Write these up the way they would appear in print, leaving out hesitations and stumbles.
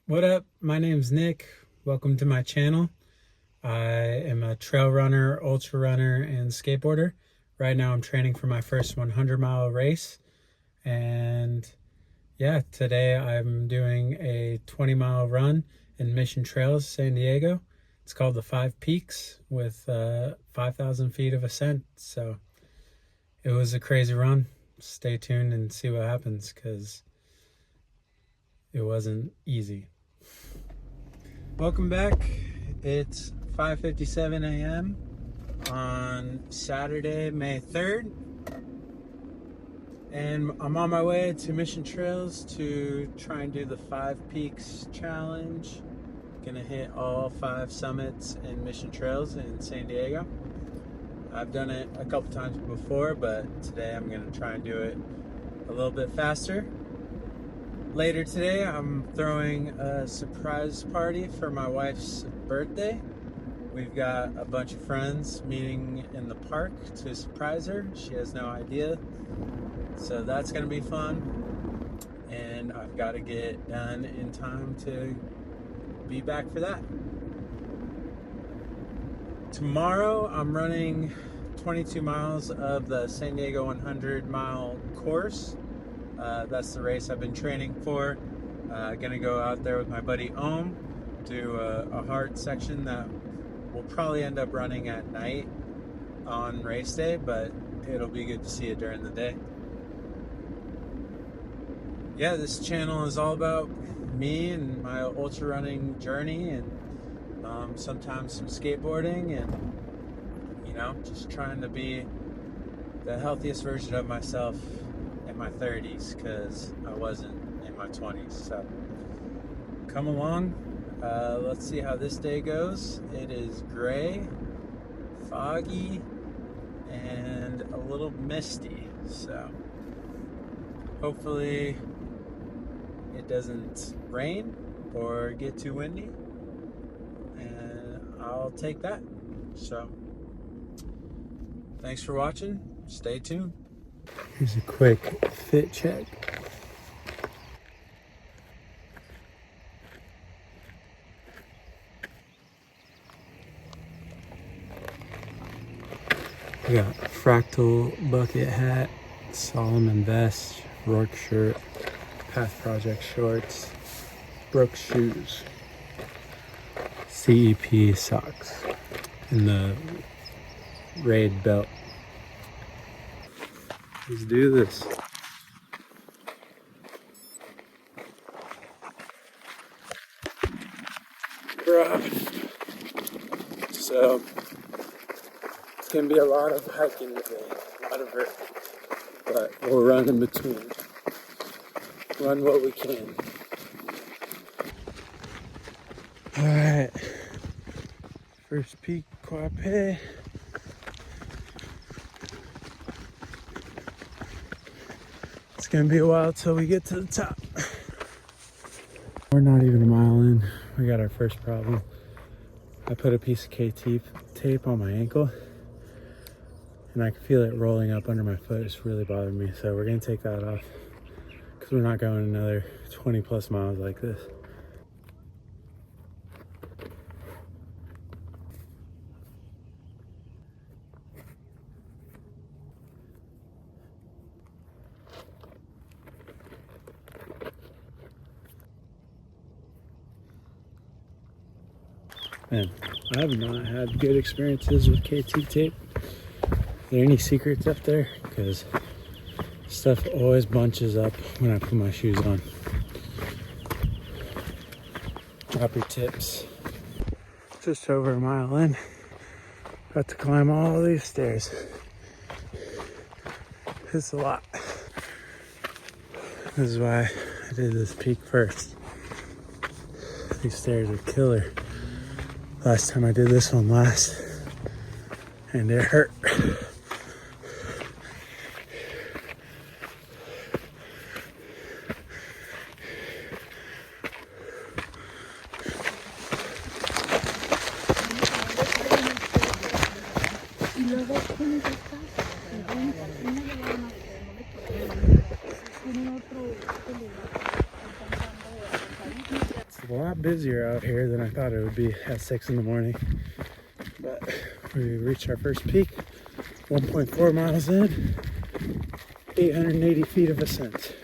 What up? My name's Nick. Welcome to my channel. I am a trail runner, ultra runner, and skateboarder. Right now I'm training for my first 100-mile race. And yeah, today I'm doing a 20-mile run in Mission Trails, San Diego. It's called the Five Peaks with 5,000 feet of ascent. So it was a crazy run. Stay tuned and see what happens because it wasn't easy. Welcome back. It's 5:57 a.m. on Saturday, May 3rd. And I'm on my way to Mission Trails to try and do the 5 Peaks challenge. Gonna hit all 5 summits in Mission Trails in San Diego. I've done it a couple times before, but today I'm gonna try and do it a little bit faster. Later today, I'm throwing a surprise party for my wife's birthday. We've got a bunch of friends meeting in the park to surprise her. She has no idea. So that's gonna be fun. And I've got to get done in time to be back for that. Tomorrow, I'm running 22 miles of the San Diego 100-mile course. That's the race I've been training for. Gonna go out there with my buddy Ohm, do a hard section that we'll probably end up running at night on race day, but it'll be good to see it during the day. Yeah, this channel is all about me and my ultra running journey, and sometimes some skateboarding, and just trying to be the healthiest version of myself in my 30s, because I wasn't in my 20s. So come along. Let's see how this day goes. It is gray, foggy, and a little misty. So hopefully it doesn't rain or get too windy, and I'll take that. So thanks for watching. Stay tuned. Here's a quick fit check. We got fractal bucket hat, Solomon vest, Rourke shirt, Path Project shorts, Brooks shoes, CEP socks, and the Raid belt. Let's do this. So it's gonna be a lot of hiking today, a lot of vert, but we'll run in between. Run what we can. All right, first peak, Quape. It's gonna be a while till we get to the top. We're not even a mile in. We got our first problem. I put a piece of KT tape on my ankle, and I can feel it rolling up under my foot. It's really bothering me. So we're gonna take that off because we're not going another 20 plus miles like this. Man, I have not had good experiences with KT tape. Are there any secrets up there? Because stuff always bunches up when I put my shoes on. Drop your tips. Just over a mile in. Got to climb all these stairs. It's a lot. This is why I did this peak first. These stairs are killer. Last time I did this one and it hurt. lot busier out here than I thought it would be at 6 in the morning. But we reached our first peak, 1.4 miles in, 880 feet of ascent.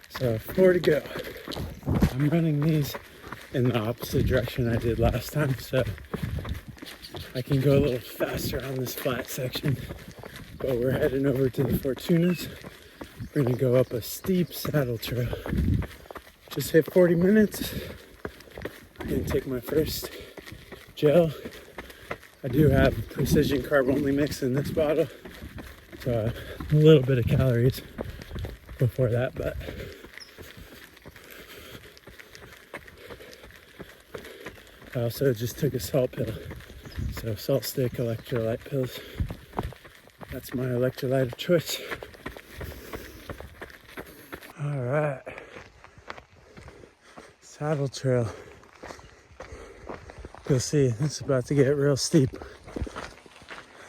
So 4 to go. I'm running these in the opposite direction I did last time, so I can go a little faster on this flat section. But we're heading over to the Fortunas. We're gonna go up a steep saddle trail. Just hit 40 minutes. I'm gonna take my first gel. I do have precision carb only mix in this bottle, so a little bit of calories before that, but I also just took a salt pill. So salt stick electrolyte pills. That's my electrolyte of choice. All right. Saddle trail. You'll see it's about to get real steep.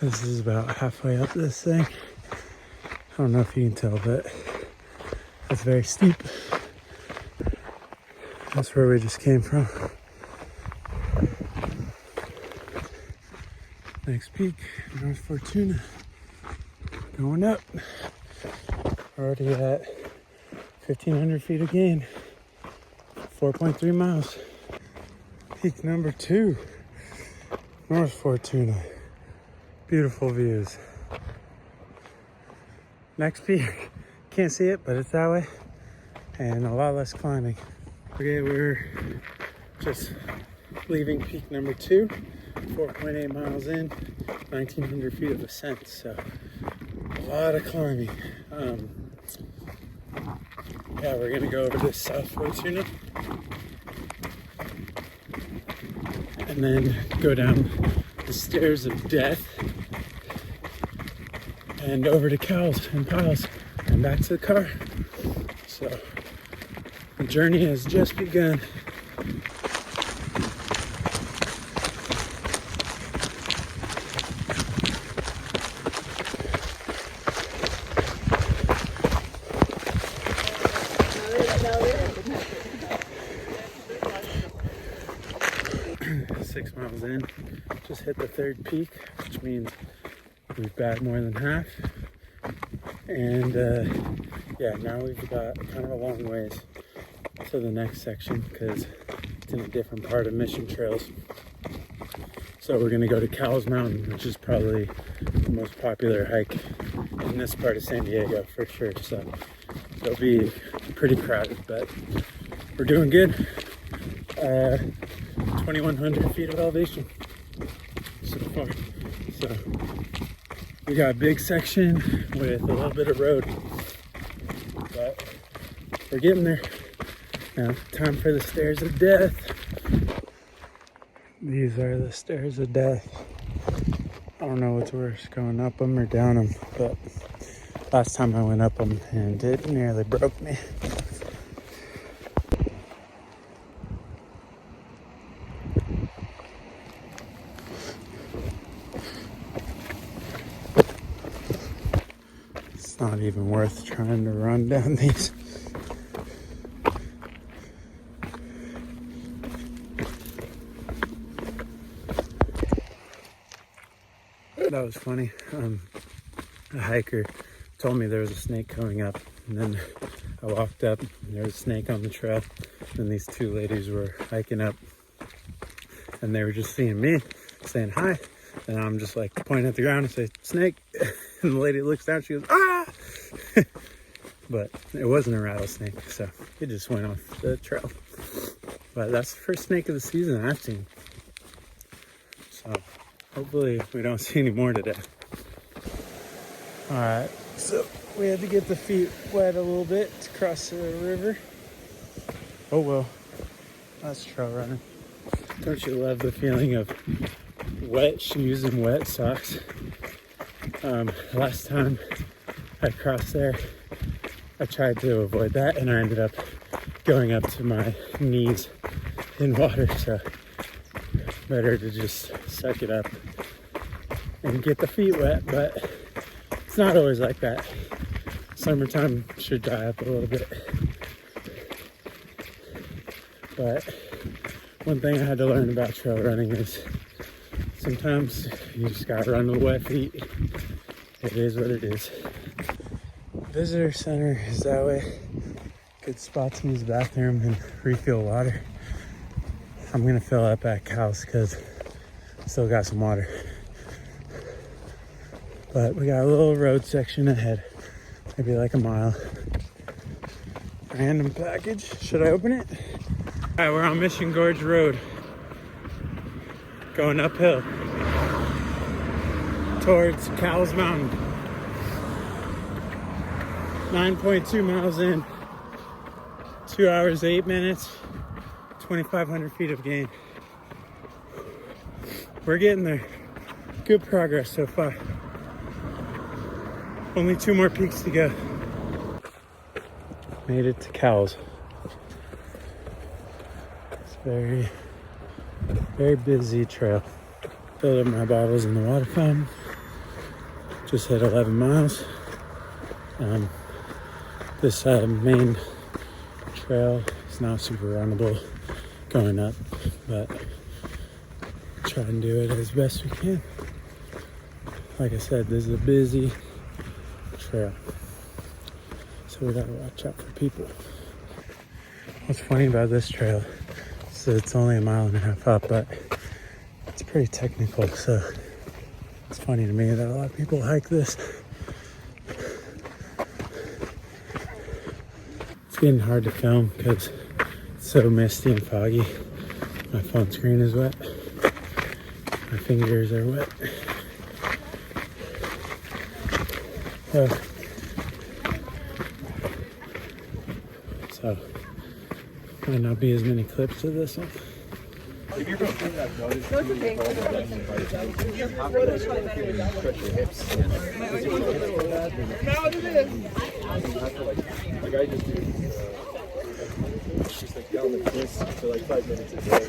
This is about halfway up this thing. I don't know if you can tell, but it's very steep. That's where we just came from. Next peak, North Fortuna. Going up. Already at 1,500 feet of gain. 4.3 miles. Peak number 2, North Fortuna. Beautiful views. Next peak, can't see it, but it's that way. And a lot less climbing. Okay, we're just leaving peak number 2, 4.8 miles in, 1,900 feet of ascent. So a lot of climbing. Yeah, we're gonna go over to South Fortuna. And then go down the stairs of death and over to cows and piles and back to the car. So the journey has just begun. Six miles in, just hit the 3rd peak, which means we've got more than half. And yeah, now we've got kind of a long ways to the next section because it's in a different part of Mission Trails. So we're gonna go to Cowles Mountain, which is probably the most popular hike in this part of San Diego for sure. So it'll be pretty crowded, but we're doing good. 2,100 feet of elevation so far. So we got a big section with a little bit of road, but we're getting there. Now, time for the stairs of death. These are the stairs of death. I don't know what's worse, going up them or down them, but last time I went up them and it nearly broke me. It's not even worth trying to run down these. That was funny. A hiker told me there was a snake coming up, and then I walked up and there was a snake on the trail, and these 2 ladies were hiking up and they were just seeing me saying hi, and I'm just like pointing at the ground and say snake, and the lady looks down, she goes ah. But it wasn't a rattlesnake, so it just went off the trail. But that's the first snake of the season I've seen, so hopefully we don't see any more today. All right, so we had to get the feet wet a little bit to cross the river. Oh well, that's trail running. Don't you love the feeling of wet shoes and wet socks? Last time I crossed there, I tried to avoid that and I ended up going up to my knees in water, so better to just suck it up and get the feet wet, but it's not always like that. Summertime should dry up a little bit, but one thing I had to learn about trail running is sometimes you just gotta run with wet feet. It is what it is. Visitor center is that way. Good spot to use the bathroom and refill water. I'm gonna fill up at Cal's because still got some water. But we got a little road section ahead, maybe like a mile. Random package. Should I open it? All right, we're on Mission Gorge Road, going uphill towards Cowles Mountain. 9.2 miles in, 2 hours, 8 minutes, 2,500 feet of gain. We're getting there. Good progress so far. Only 2 more peaks to go. Made it to Cowles. It's very, very busy trail. Filled up my bottles in the water fountain. Just hit 11 miles. This main trail is not super runnable going up, but try and do it as best we can. Like I said, this is a busy trail, so we gotta watch out for people. What's funny about this trail is that it's only 1.5 miles up, but it's pretty technical, so it's funny to me that a lot of people hike this. It's getting hard to film because it's so misty and foggy. My phone screen is wet. My fingers are wet. So might not be as many clips to this one. No, it's okay. Now it is. Like I just do just like down the this for like 5 minutes a day.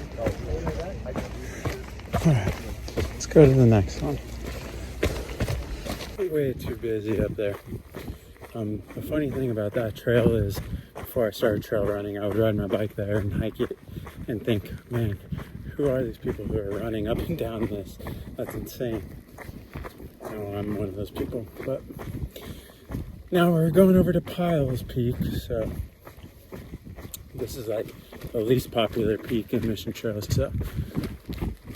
Alright, let's go to the next one. Way too busy up there. The funny thing about that trail is before I started trail running, I would ride my bike there and hike it and think, man, who are these people who are running up and down this? That's insane. No, I'm one of those people. But now we're going over to Piles Peak, so this is like the least popular peak in Mission Trails. So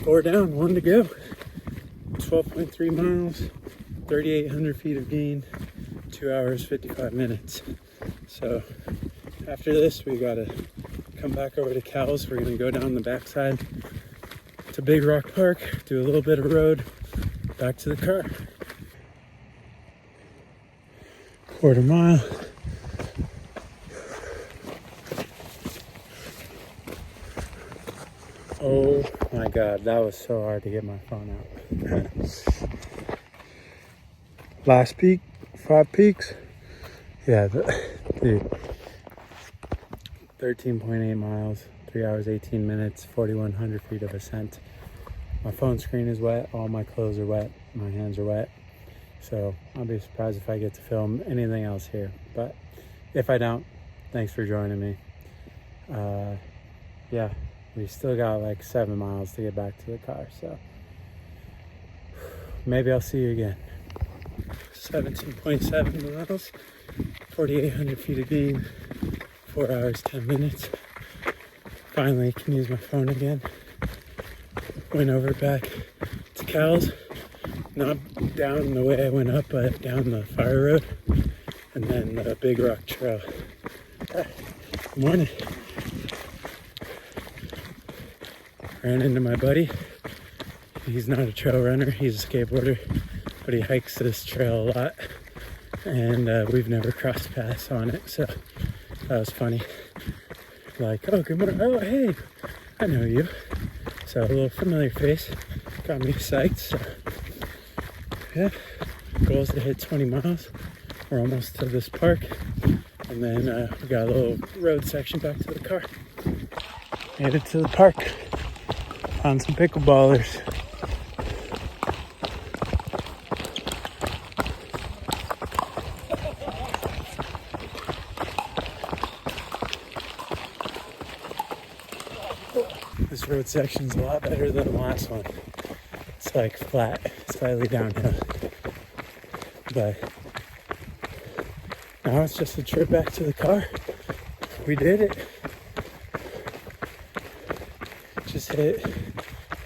4 down, 1 to go. 12.3 miles, 3,800 feet of gain, 2 hours, 55 minutes. So after this, we gotta come back over to Cowles. We're gonna go down the backside to Big Rock Park, do a little bit of road, back to the car. 1/4 mile. Oh my God, that was so hard to get my phone out. Last peak, 5 peaks. Yeah, dude. 13.8 miles, 3 hours, 18 minutes, 4,100 feet of ascent. My phone screen is wet, all my clothes are wet, my hands are wet. So I'll be surprised if I get to film anything else here. But if I don't, thanks for joining me. Yeah, we still got like 7 miles to get back to the car. So maybe I'll see you again. 17.7 miles, 4,800 feet of gain, 4 hours, 10 minutes. Finally can use my phone again. Went over back to Cowles, not down the way I went up, but down the fire road, and then the Big Rock Trail. Good morning. Ran into my buddy. He's not a trail runner, he's a skateboarder, but he hikes this trail a lot, and we've never crossed paths on it, so that was funny. Like, oh, good morning. Oh, hey, I know you. So a little familiar face got me psyched. So yeah, goal is to hit 20 miles. We're almost to this park, and then we got a little road section back to the car. Made it to the park. Found some pickleballers. This road section's a lot better than the last one. It's like flat, slightly downhill. But now it's just a trip back to the car. We did it. Just hit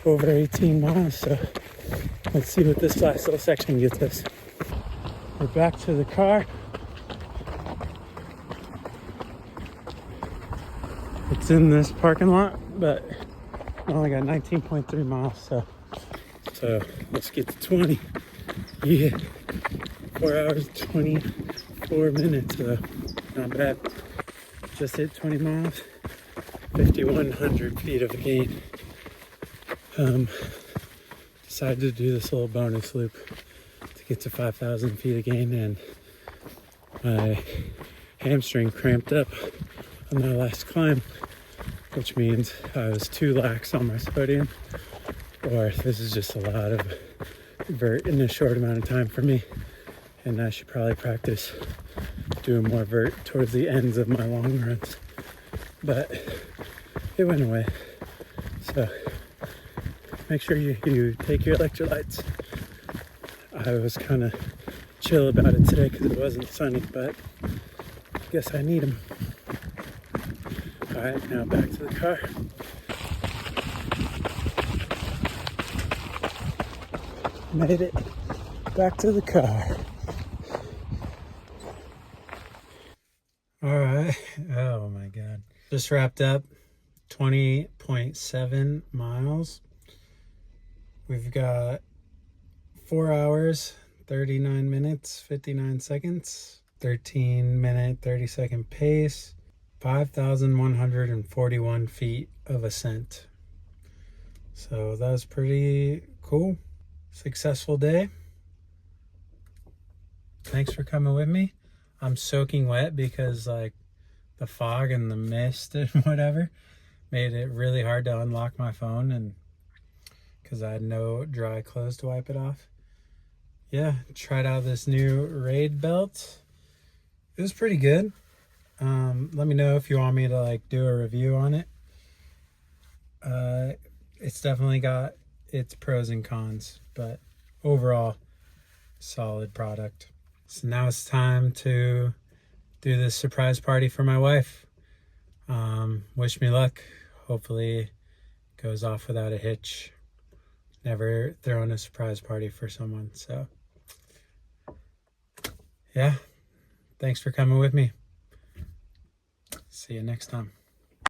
over 18 miles, so let's see what this last little section gets us. We're back to the car. It's in this parking lot, but I only got 19.3 miles, so let's get to 20. Yeah, 4 hours, 24 minutes, so not bad. Just hit 20 miles, 5,100 feet of gain. Decided to do this little bonus loop to get to 5,000 feet of gain, and my hamstring cramped up on my last climb, which means I was too lax on my sodium, or this is just a lot of vert in a short amount of time for me, and I should probably practice doing more vert towards the ends of my long runs. But it went away, so make sure you take your electrolytes. I was kind of chill about it today because it wasn't sunny, but I guess I need them. All right, now back to the car. Made it back to the car. All right. Oh my God. Just wrapped up 20.7 miles. We've got 4 hours, 39 minutes, 59 seconds, 13-minute, 30-second pace, 5,141 feet of ascent. So that was pretty cool. Successful day. Thanks for coming with me. I'm soaking wet because like the fog and the mist and whatever made it really hard to unlock my phone, and because I had no dry clothes to wipe it off. Yeah, tried out this new Raid belt. It was pretty good. Let me know if you want me to like do a review on it. It's definitely got its pros and cons, but overall, solid product. So now it's time to do this surprise party for my wife. Wish me luck. Hopefully it goes off without a hitch. Never thrown a surprise party for someone, so yeah. Thanks for coming with me. See you next time.